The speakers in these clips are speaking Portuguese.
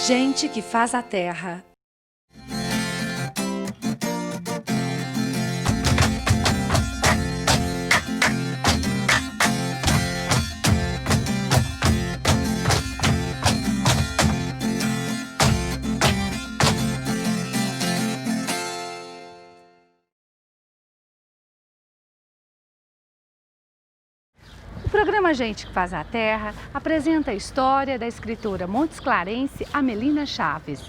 Gente que faz a terra. O programa Gente que Faz a Terra apresenta a história da escritora montesclarense Amelina Chaves.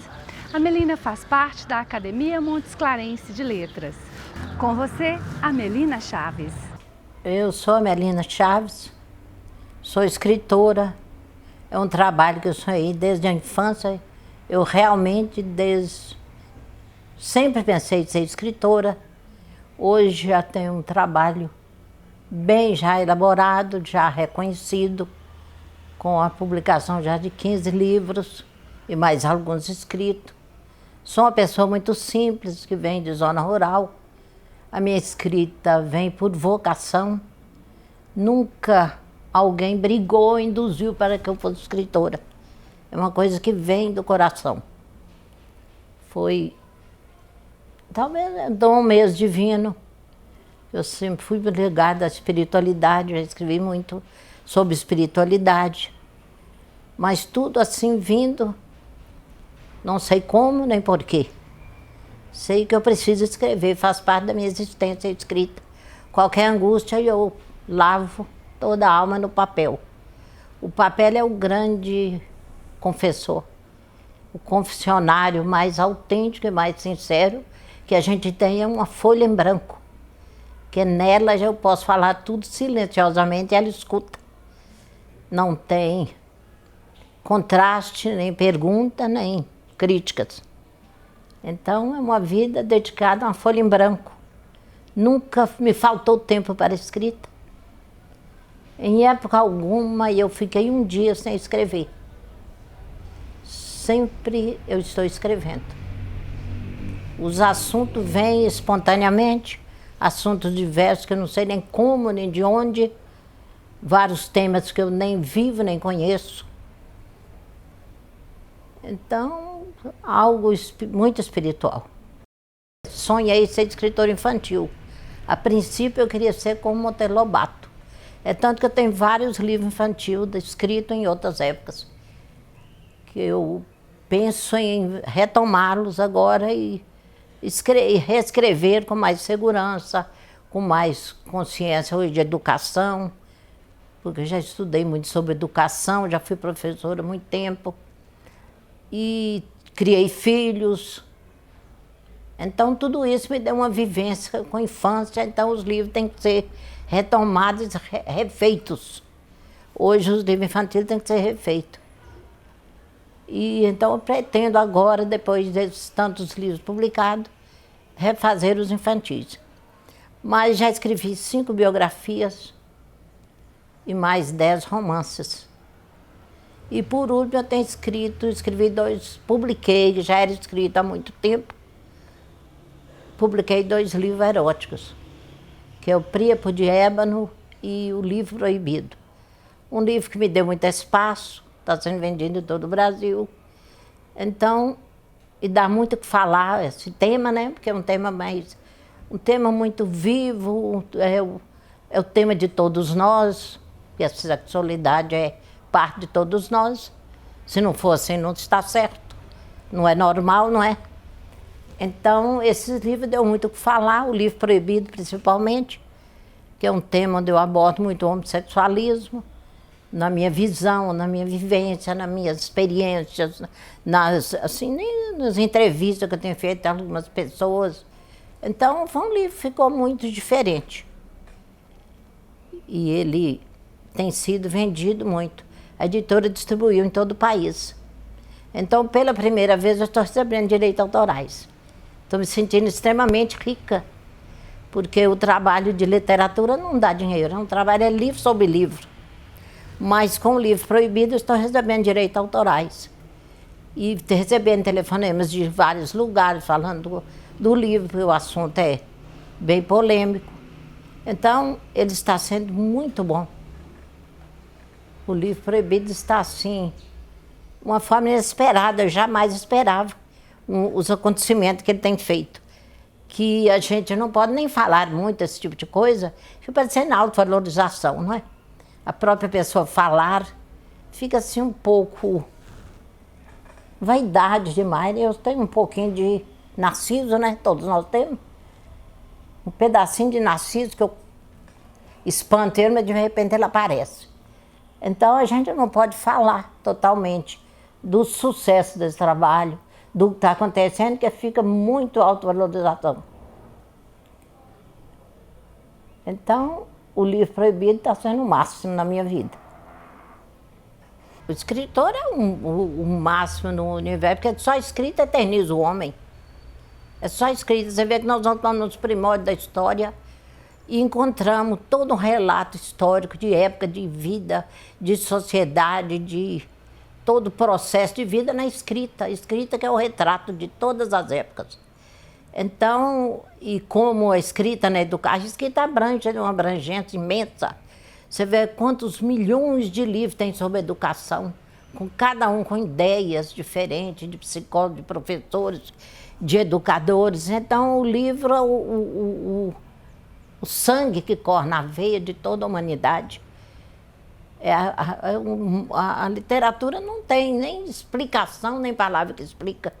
Amelina faz parte da Academia Montesclarense de Letras. Com você, Amelina Chaves. Eu sou Amelina Chaves, sou escritora. É um trabalho que eu sonhei desde a infância. Eu realmente sempre pensei em ser escritora. Hoje já tenho um trabalho bem já elaborado, já reconhecido, com a publicação já de 15 livros e mais alguns escritos. Sou uma pessoa muito simples, que vem de zona rural. A minha escrita vem por vocação. Nunca alguém brigou, induziu para que eu fosse escritora. É uma coisa que vem do coração. Foi, talvez, dom mesmo divino. Eu sempre fui ligada à espiritualidade, já escrevi muito sobre espiritualidade. Mas tudo assim vindo, não sei como nem porquê. Sei que eu preciso escrever, faz parte da minha existência escrita. Qualquer angústia eu lavo toda a alma no papel. O papel é o grande confessor, o confessionário mais autêntico e mais sincero que a gente tem é uma folha em branco. Que nela já eu posso falar tudo silenciosamente e ela escuta. Não tem contraste, nem pergunta, nem críticas. Então é uma vida dedicada a uma folha em branco. Nunca me faltou tempo para a escrita. Em época alguma eu fiquei um dia sem escrever. Sempre eu estou escrevendo. Os assuntos vêm espontaneamente. Assuntos diversos que eu não sei nem como, nem de onde, vários temas que eu nem vivo, nem conheço. Então, algo muito espiritual. Sonhei ser escritora infantil. A princípio eu queria ser como Monteiro Lobato. É tanto que eu tenho vários livros infantis escritos em outras épocas. Que eu penso em retomá-los agora e reescrever com mais segurança, com mais consciência hoje de educação, porque eu já estudei muito sobre educação, já fui professora há muito tempo, e criei filhos. Então tudo isso me deu uma vivência com a infância, então os livros têm que ser retomados, refeitos. Hoje os livros infantis têm que ser refeitos. E então eu pretendo agora, depois desses tantos livros publicados, refazer os infantis. Mas já escrevi 5 biografias e mais 10 romances. E por último eu tenho escrevi 2, publiquei, já era escrito há muito tempo, publiquei 2 livros eróticos, que é o Príapo de Ébano e o Livro Proibido. Um livro que me deu muito espaço, está sendo vendido em todo o Brasil. Então, e dá muito o que falar esse tema, né? Porque é um tema um tema muito vivo, é o tema de todos nós, que a sexualidade é parte de todos nós. Se não for assim, não está certo. Não é normal, não é? Então, esse livro deu muito o que falar, o Livro Proibido principalmente, que é um tema onde eu abordo muito o homossexualismo, na minha visão, na minha vivência, nas minhas experiências, nas entrevistas que eu tenho feito com algumas pessoas. Então, foi um livro que ficou muito diferente. E ele tem sido vendido muito. A editora distribuiu em todo o país. Então, pela primeira vez, eu estou recebendo direitos autorais. Estou me sentindo extremamente rica, porque o trabalho de literatura não dá dinheiro, um trabalho é livro sobre livro. Mas com o Livro Proibido, eu estou recebendo direitos autorais. E recebendo telefonemas de vários lugares, falando do livro, porque o assunto é bem polêmico. Então, ele está sendo muito bom. O Livro Proibido está, assim, uma forma inesperada, eu jamais esperava os acontecimentos que ele tem feito. Que a gente não pode nem falar muito desse tipo de coisa, fica parecendo autovalorização, não é? A própria pessoa falar, fica assim um pouco vaidade demais. Eu tenho um pouquinho de Narciso, né? Todos nós temos. Um pedacinho de Narciso que eu espanto ele, mas de repente ele aparece. Então a gente não pode falar totalmente do sucesso desse trabalho, do que está acontecendo, que fica muito autovalorização. Então, o livro proibido está sendo o máximo na minha vida. O escritor é o máximo no universo, porque só escrita eterniza o homem. É só escrita. Você vê que nós vamos nos primórdios da história e encontramos todo um relato histórico de época, de vida, de sociedade, de todo o processo de vida na escrita. A escrita que é o retrato de todas as épocas. Então, e como a escrita na educação, a escrita abrange, é uma abrangência imensa. Você vê quantos milhões de livros tem sobre educação, com cada um com ideias diferentes, de psicólogos, de professores, de educadores. Então, o livro é o sangue que corre na veia de toda a humanidade. A literatura não tem nem explicação, nem palavra que explica.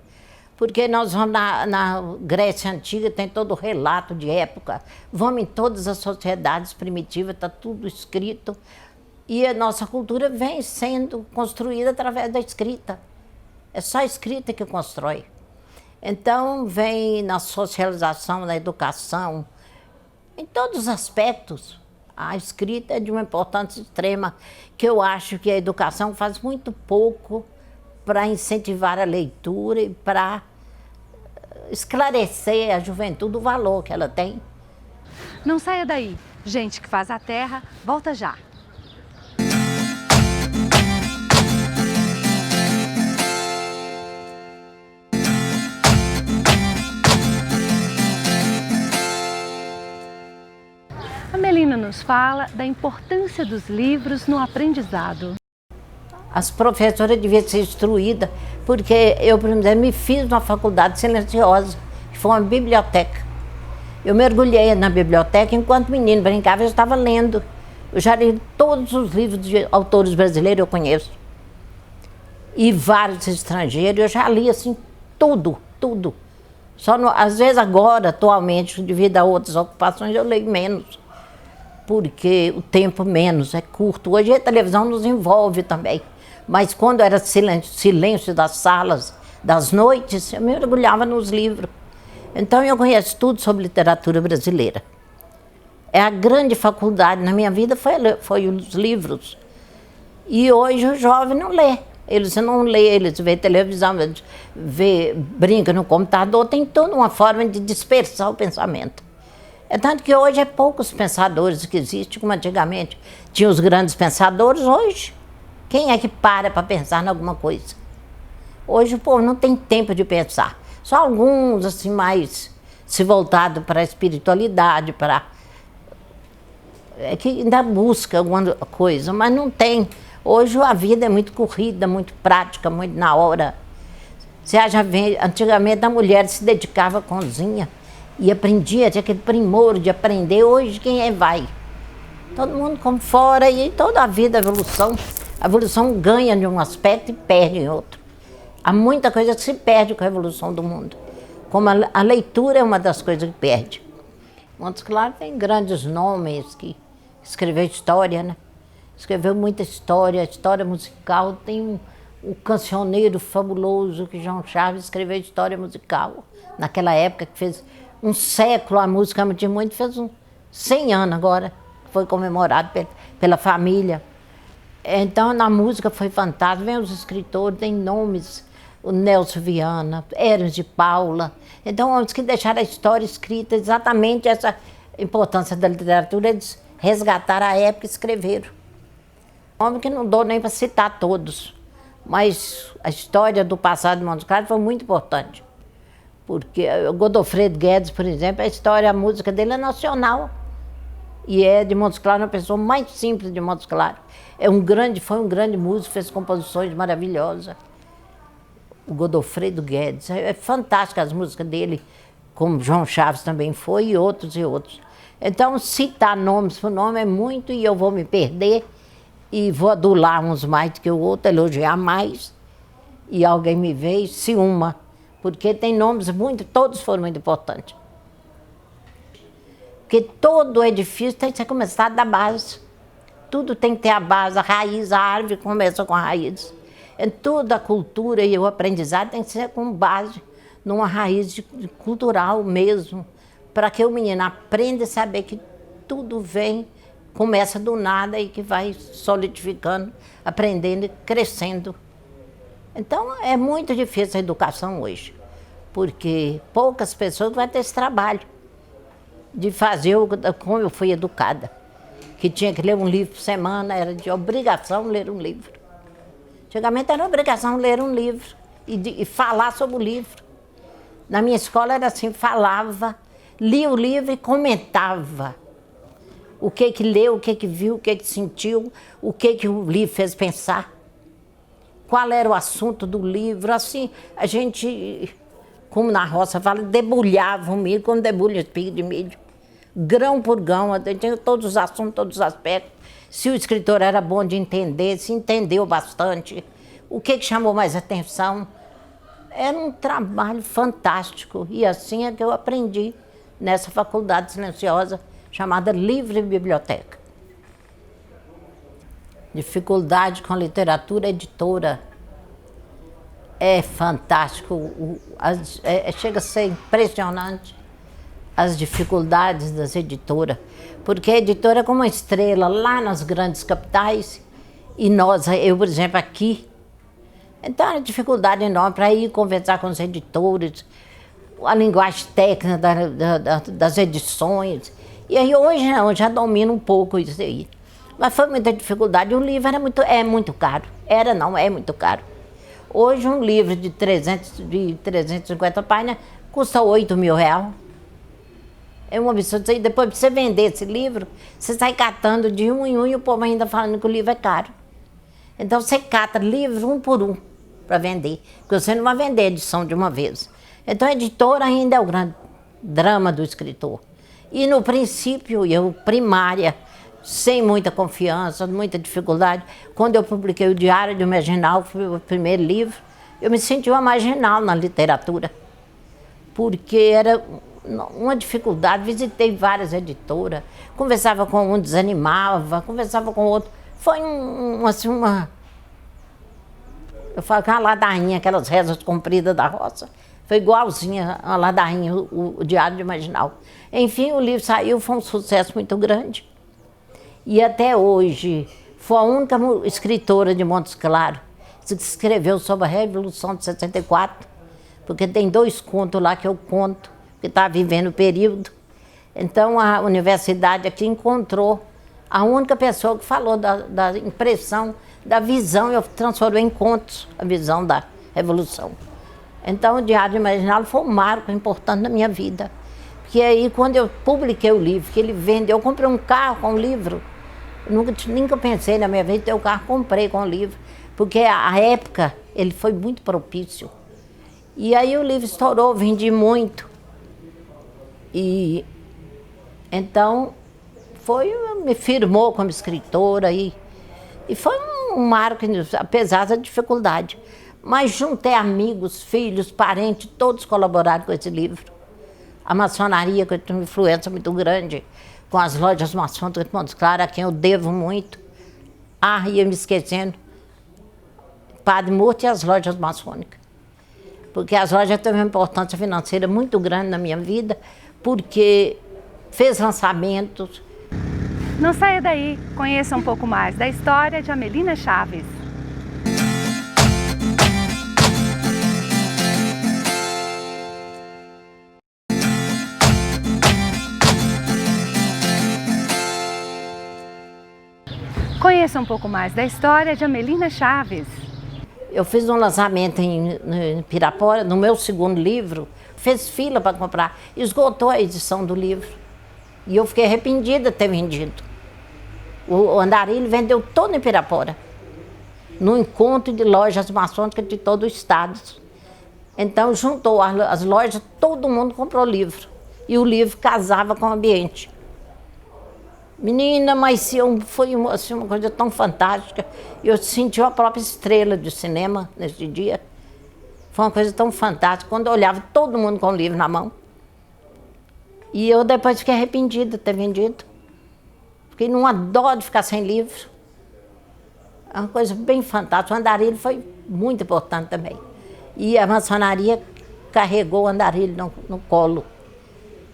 Porque nós vamos na Grécia Antiga, tem todo o relato de época. Vamos em todas as sociedades primitivas, está tudo escrito. E a nossa cultura vem sendo construída através da escrita. É só a escrita que constrói. Então, vem na socialização, na educação, em todos os aspectos. A escrita é de uma importância extrema, que eu acho que a educação faz muito pouco para incentivar a leitura e para esclarecer a juventude o valor que ela tem. Não saia daí. Gente que faz a terra, volta já. A Melina nos fala da importância dos livros no aprendizado. As professoras deviam ser instruídas, porque eu, por exemplo, me fiz uma faculdade silenciosa, que foi uma biblioteca. Eu mergulhei na biblioteca, enquanto o menino brincava, eu estava lendo. Eu já li todos os livros de autores brasileiros, eu conheço. E vários estrangeiros, eu já li assim, tudo. Só às vezes agora, atualmente, devido a outras ocupações, eu leio menos. Porque o tempo menos, é curto. Hoje a televisão nos envolve também. Mas quando era silêncio das salas, das noites, eu mergulhava nos livros. Então eu conheço tudo sobre literatura brasileira. A grande faculdade na minha vida foi os livros. E hoje o jovem não lê. Eles não lê, eles vê televisão, brinca no computador, tem toda uma forma de dispersar o pensamento. É tanto que hoje é poucos pensadores que existem, como antigamente tinha os grandes pensadores. Hoje, quem é que para pensar em alguma coisa? Hoje o povo não tem tempo de pensar. Só alguns, assim, mais se voltados para a espiritualidade, que ainda busca alguma coisa, mas não tem. Hoje a vida é muito corrida, muito prática, muito na hora. Você já vê, antigamente a mulher se dedicava à cozinha e aprendia, tinha aquele primor de aprender. Hoje quem vai? Todo mundo como fora, e toda a vida a evolução ganha de um aspecto e perde em outro. Há muita coisa que se perde com a evolução do mundo. Como a leitura é uma das coisas que perde. Montes Claros tem grandes nomes que escreveu história, né? Escreveu muita história musical. Tem o cancioneiro fabuloso que João Chaves escreveu história musical. Naquela época que fez um século, a música tinha muito, fez 100 anos agora, que foi comemorado pela família. Então na música foi fantástico, vem os escritores, tem nomes, o Nelson Viana, Hermes de Paula. Então homens que deixaram a história escrita, exatamente essa importância da literatura, eles resgataram a época e escreveram. Homem que não dou nem para citar todos, mas a história do passado de Montes Claros foi muito importante. Porque o Godofredo Guedes, por exemplo, a música dele é nacional. E de Montes Claros, uma pessoa mais simples de Montes Claros. Foi um grande músico, fez composições maravilhosas. O Godofredo Guedes. É fantástico as músicas dele, como João Chaves também foi, e outros e outros. Então, citar nomes por nome é muito, e eu vou me perder, e vou adular uns mais do que o outro, elogiar mais, e alguém me vê e ciúma, porque tem nomes todos foram muito importantes. Porque todo edifício tem que ser começado da base. Tudo tem que ter a base, a raiz, a árvore começa com a raiz. Toda a cultura e o aprendizado tem que ser com base numa raiz cultural mesmo, para que o menino aprenda a saber que tudo começa do nada e que vai solidificando, aprendendo e crescendo. Então é muito difícil a educação hoje, porque poucas pessoas vão ter esse trabalho de fazer como eu fui educada, que tinha que ler um livro por semana, era de obrigação ler um livro. Antigamente era obrigação ler um livro e falar sobre o livro. Na minha escola era assim, falava, lia o livro e comentava o que leu, o que viu, o que sentiu, o que o livro fez pensar, qual era o assunto do livro. Assim, a gente, como na roça fala, debulhava o milho, como debulha o espiga de milho, grão por grão, tinha todos os assuntos, todos os aspectos. Se o escritor era bom de entender, se entendeu bastante, o que chamou mais atenção. Era um trabalho fantástico, e assim é que eu aprendi nessa faculdade silenciosa chamada Livre Biblioteca. Dificuldade com a literatura editora é fantástico, chega a ser impressionante as dificuldades das editoras, porque a editora é como uma estrela lá nas grandes capitais, e eu, por exemplo, aqui. Então, é uma dificuldade enorme para ir conversar com os editores, a linguagem técnica das edições. E aí hoje não, já domino um pouco isso aí. Mas foi muita dificuldade. O livro é muito caro. É muito caro. Hoje um livro de 350 páginas custa R$8.000. É um absurdo. E depois, para você vender esse livro, você sai catando de um em um e o povo ainda falando que o livro é caro. Então você cata livro um por um para vender, porque você não vai vender a edição de uma vez. Então a editora ainda é o grande drama do escritor. E no princípio, eu primária, sem muita confiança, muita dificuldade, quando eu publiquei o Diário de um Marginal, foi o primeiro livro, eu me senti uma marginal na literatura, porque era uma dificuldade. Visitei várias editoras, conversava com um, desanimava, conversava com outro. Foi eu falo que uma ladainha, aquelas rezas compridas da roça. Foi igualzinha a ladainha, o Diário de Marginal. Enfim, o livro saiu, foi um sucesso muito grande. E até hoje, foi a única escritora de Montes Claros que escreveu sobre a Revolução de 64, porque tem 2 contos lá que eu conto, que está vivendo o período. Então, a universidade aqui encontrou a única pessoa que falou da impressão, da visão. Eu transformei em contos a visão da Revolução. Então, o Diário de Marginal foi um marco importante na minha vida. Porque aí, quando eu publiquei o livro, que ele vendeu, eu comprei um carro com o livro. Nunca pensei na minha vida em ter o carro, comprei com o livro. Porque a época, ele foi muito propício. E aí o livro estourou, vendi muito. E então, me firmou como escritora e foi um marco, apesar da dificuldade. Mas juntei amigos, filhos, parentes, todos colaboraram com esse livro. A maçonaria, que tem uma influência muito grande, com as lojas maçônicas de Montes Claros, a quem eu devo muito. Ia me esquecendo, Padre Murta e as lojas maçônicas. Porque as lojas têm uma importância financeira muito grande na minha vida, porque fez lançamentos. Não saia daí, conheça um pouco mais da história de Amelina Chaves. Conheça um pouco mais da história de Amelina Chaves. Eu fiz um lançamento em Pirapora, no meu segundo livro, fez fila para comprar, esgotou a edição do livro. E eu fiquei arrependida de ter vendido. O Andarilho vendeu todo em Pirapora, no encontro de lojas maçônicas de todo o estado. Então juntou as lojas, todo mundo comprou livro. E o livro casava com o ambiente. Menina, mas foi assim, uma coisa tão fantástica. Eu senti a própria estrela de cinema nesse dia. Foi uma coisa tão fantástica. Quando eu olhava todo mundo com o livro na mão. E eu depois fiquei arrependida de ter vendido. Fiquei numa dó de ficar sem livro. É uma coisa bem fantástica. O Andarilho foi muito importante também. E a maçonaria carregou o Andarilho no colo,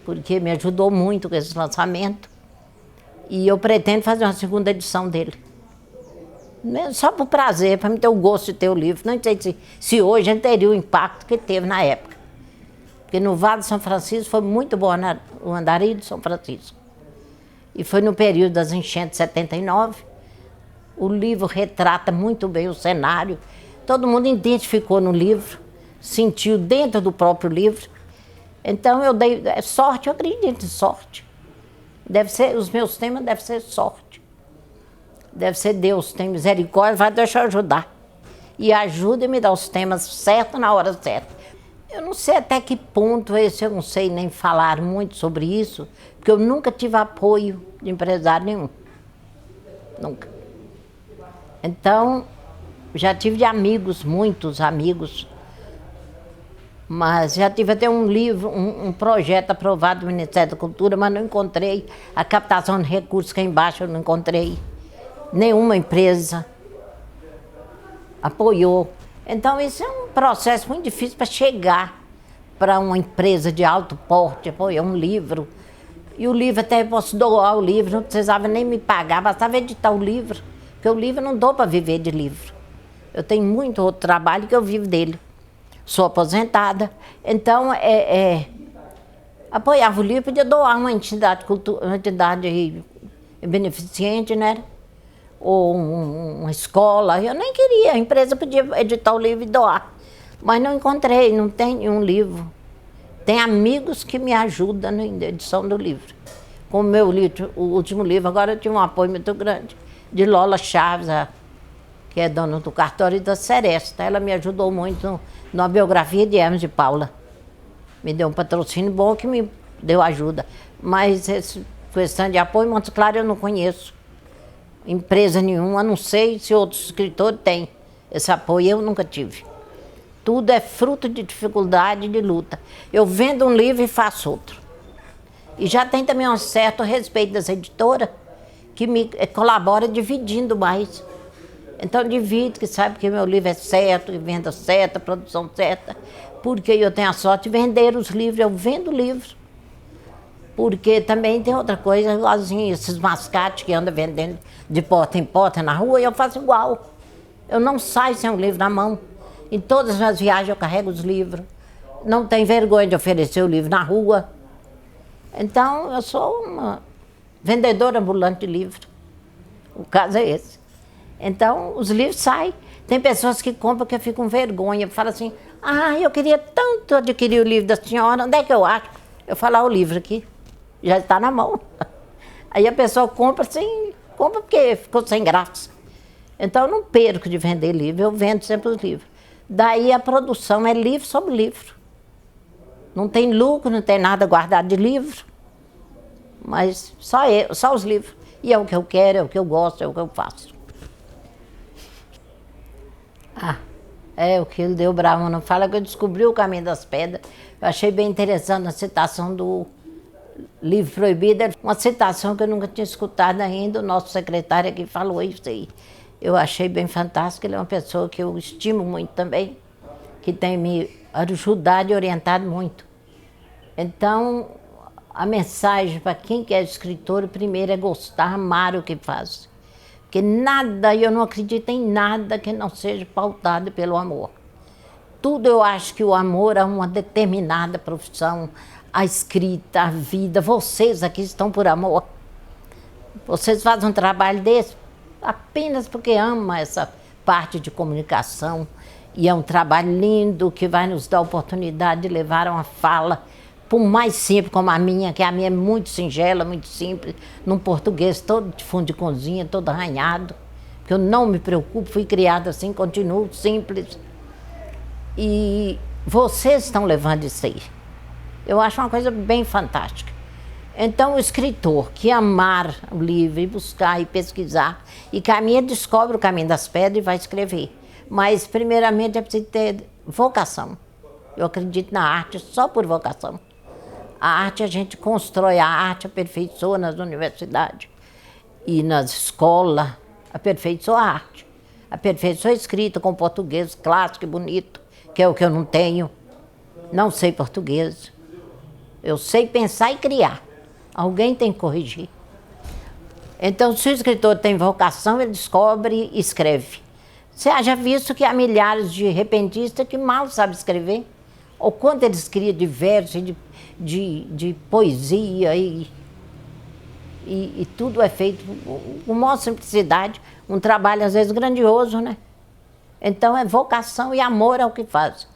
porque me ajudou muito com esse lançamento. E eu pretendo fazer uma segunda edição dele. Só por prazer, para me ter o gosto de ter o livro. Não sei se hoje ele teria o impacto que teve na época. Porque no Vale de São Francisco foi muito bom o Andarilho de São Francisco. E foi no período das enchentes de 79. O livro retrata muito bem o cenário. Todo mundo identificou no livro, sentiu dentro do próprio livro. Então eu dei sorte, eu acredito em sorte. Deve ser, os meus temas devem ser sorte. Deve ser Deus, tem misericórdia, vai deixar eu ajudar. E ajuda e me dá os temas certos na hora certa. Eu não sei até que ponto eu não sei nem falar muito sobre isso, porque eu nunca tive apoio de empresário nenhum. Nunca. Então, já tive de amigos, muitos amigos, mas já tive até um livro, um projeto aprovado do Ministério da Cultura, mas não encontrei. A captação de recursos cá embaixo eu não encontrei. Nenhuma empresa apoiou. Então, isso é um processo muito difícil para chegar para uma empresa de alto porte, apoiar um livro. E o livro, até eu posso doar o livro, não precisava nem me pagar, bastava editar o livro, porque o livro não dou para viver de livro. Eu tenho muito outro trabalho que eu vivo dele. Sou aposentada, então apoiava o livro, podia doar uma entidade beneficente, né? Ou uma escola, eu nem queria, a empresa podia editar o livro e doar. Mas não encontrei, não tem um livro. Tem amigos que me ajudam na edição do livro. Como o último livro, agora eu tive um apoio muito grande, de Lola Chaves, que é dona do cartório da Seresta. Ela me ajudou muito na biografia de Hermes de Paula. Me deu um patrocínio bom que me deu ajuda. Mas essa questão de apoio, Montes Claros, eu não conheço. Empresa nenhuma, não sei se outros escritores têm esse apoio, eu nunca tive. Tudo é fruto de dificuldade, de luta. Eu vendo um livro e faço outro. E já tem também um certo respeito das editoras que me colabora dividindo mais. Então divido, que sabe que meu livro é certo, que venda certa, produção certa, porque eu tenho a sorte de vender os livros, eu vendo livros. Porque também tem outra coisa, igualzinho esses mascates que andam vendendo de porta em porta na rua, eu faço igual. Eu não saio sem um livro na mão. Em todas as minhas viagens eu carrego os livros. Não tenho vergonha de oferecer o livro na rua. Então, eu sou uma vendedora ambulante de livro. O caso é esse. Então, os livros saem. Tem pessoas que compram que eu fico com vergonha. Falam assim, eu queria tanto adquirir o livro da senhora, onde é que eu acho? Eu falo, o livro aqui, já está na mão. Aí a pessoa compra assim, compra porque ficou sem graça. Então, eu não perco de vender livro, eu vendo sempre os livros. Daí a produção é livro sobre livro. Não tem lucro, não tem nada guardado de livro, mas só os livros. E é o que eu quero, é o que eu gosto, é o que eu faço. O que ele deu bravo, não fala que eu descobri o caminho das pedras. Eu achei bem interessante a citação do livro proibido, uma citação que eu nunca tinha escutado ainda, o nosso secretário aqui falou isso aí. Eu achei bem fantástico, ele é uma pessoa que eu estimo muito também, que tem me ajudado e orientado muito. Então, a mensagem para quem quer escritor, primeiro é gostar, amar o que faz. Porque nada, eu não acredito em nada que não seja pautado pelo amor. Tudo eu acho que o amor é uma determinada profissão, a escrita, a vida, vocês aqui estão por amor. Vocês fazem um trabalho desse apenas porque amam essa parte de comunicação. E é um trabalho lindo que vai nos dar a oportunidade de levar uma fala por mais simples como a minha, que a minha é muito singela, muito simples, num português todo de fundo de cozinha, todo arranhado, que eu não me preocupo, fui criada assim, continuo simples. E vocês estão levando isso aí. Eu acho uma coisa bem fantástica. Então, o escritor que amar o livro e buscar e pesquisar, e caminha, descobre o caminho das pedras e vai escrever. Mas, primeiramente, é preciso ter vocação. Eu acredito na arte só por vocação. A arte, a gente constrói, a arte aperfeiçoa nas universidades e nas escolas, aperfeiçoa a arte. Aperfeiçoa a escrita com português clássico e bonito, que é o que eu não tenho. Não sei português. Eu sei pensar e criar. Alguém tem que corrigir. Então, se o escritor tem vocação, ele descobre e escreve. Você haja visto que há milhares de repentistas que mal sabem escrever? Ou quanto eles criam de verso, de poesia e tudo é feito com maior simplicidade, um trabalho às vezes grandioso, né? Então é vocação e amor ao que faz.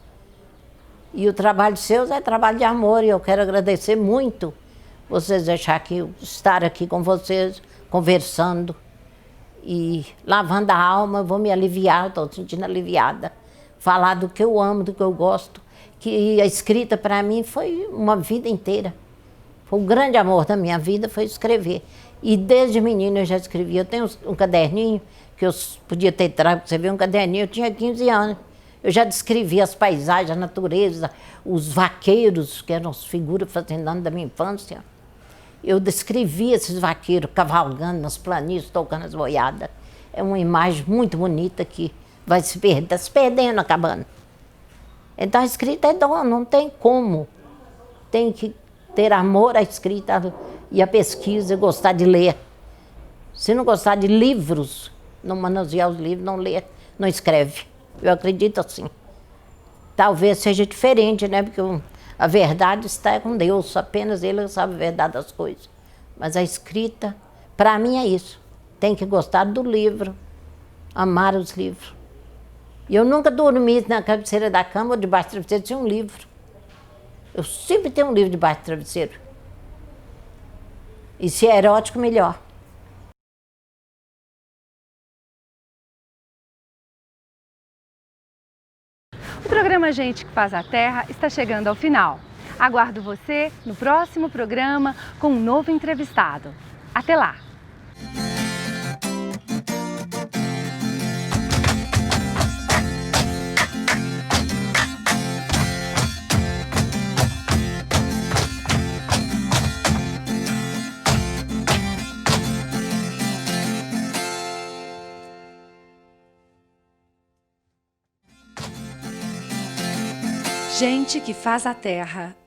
E o trabalho seu é trabalho de amor, e eu quero agradecer muito vocês deixar aqui, estar aqui com vocês, conversando e lavando a alma. Eu vou me aliviar, estou sentindo aliviada. Falar do que eu amo, do que eu gosto, que a escrita para mim foi uma vida inteira. Foi o grande amor da minha vida, foi escrever. E desde menina eu já escrevia. Eu tenho um caderninho que eu podia ter trago para você ver, um caderninho, eu tinha 15 anos. Eu já descrevia as paisagens, a natureza, os vaqueiros, que eram as figuras fazendanas da minha infância. Eu descrevia esses vaqueiros cavalgando nas planícies, tocando as boiadas. É uma imagem muito bonita que vai se perdendo, está se perdendo, acabando. Então a escrita é dom, não tem como. Tem que ter amor à escrita e à pesquisa, gostar de ler. Se não gostar de livros, não manusear os livros, não ler, não escreve. Eu acredito assim. Talvez seja diferente, né? Porque a verdade está com Deus, apenas Ele sabe a verdade das coisas. Mas a escrita, para mim, é isso. Tem que gostar do livro, amar os livros. E eu nunca dormi na cabeceira da cama ou debaixo do travesseiro sem um livro. Eu sempre tenho um livro debaixo do travesseiro. E se é erótico, melhor. O programa Gente que Faz a Terra está chegando ao final. Aguardo você no próximo programa com um novo entrevistado. Até lá! Gente que Faz a Terra.